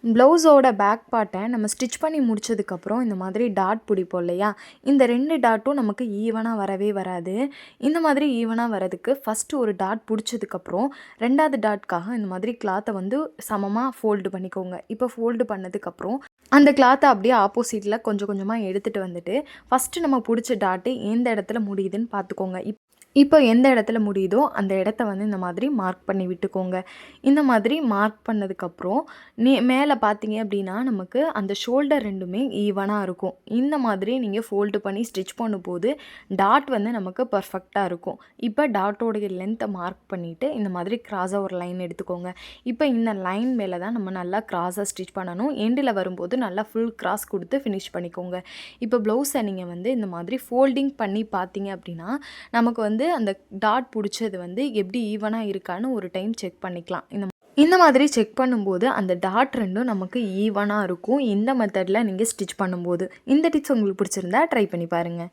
ப்ளவுஸோட பேக் பார்ட்டை நம்ம ஸ்டிச் பண்ணி முடிச்சதுக்கப்புறம் இந்த மாதிரி டாட் பிடிப்போம் இல்லையா, இந்த 2 டாட்டும் நமக்கு ஈவனாக வரவே வராது. இந்த மாதிரி ஈவனாக வரதுக்கு ஃபஸ்ட்டு ஒரு டாட் பிடிச்சதுக்கப்புறம் 2வது டாட்காக இந்த மாதிரி கிளாத்தை வந்து சமமாக ஃபோல்டு பண்ணிக்கோங்க. இப்போ ஃபோல்டு பண்ணதுக்கப்புறம் அந்த கிளாத்தை அப்படியே ஆப்போசிட்டில் கொஞ்சம் கொஞ்சமாக எடுத்துகிட்டு வந்துட்டு ஃபஸ்ட்டு நம்ம பிடிச்ச டாட்டு எந்த இடத்துல முடியுதுன்னு பார்த்துக்கோங்க. இப்போ எந்த இடத்துல முடியுதோ அந்த இடத்த வந்து இந்த மாதிரி மார்க் பண்ணி விட்டுக்கோங்க. இந்த மாதிரி மார்க் பண்ணதுக்கப்புறம் மேலே பார்த்தீங்க அப்படின்னா நமக்கு அந்த ஷோல்டர் 2மே ஈவனாக இருக்கும். இந்த மாதிரி நீங்கள் ஃபோல்டு பண்ணி ஸ்டிச் பண்ணும்போது டாட் வந்து நமக்கு பர்ஃபெக்டாக இருக்கும். இப்போ டாட்டோடைய லென்த்தை மார்க் பண்ணிவிட்டு இந்த மாதிரி கிராஸாக ஒரு லைன் எடுத்துக்கோங்க. இப்போ இந்த லைன் மேலே தான் நம்ம நல்லா கிராஸாக ஸ்டிச் பண்ணணும். எண்டில் வரும்போது நல்லா ஃபுல் கிராஸ் கொடுத்து ஃபினிஷ் பண்ணிக்கோங்க. இப்போ ப்ளவுஸை நீங்கள் வந்து இந்த மாதிரி ஃபோல்டிங் பண்ணி பார்த்தீங்க அப்படின்னா நமக்கு வந்து அந்த டாட் பிடிச்சது வந்து எப்படி ஈவனாக இருக்கான்னு ஒரு டைம் செக் பண்ணிக்கலாம். இந்த மாதிரி செக் பண்ணும்போது அந்த டாட் 2ம் நமக்கு ஈவனாக இருக்கும் இந்த மெத்தடில் நீங்கள் ஸ்டிச் பண்ணும்போது. இந்த டிப்ஸ் உங்களுக்கு பிடிச்சிருந்தா ட்ரை பண்ணி பாருங்கள்.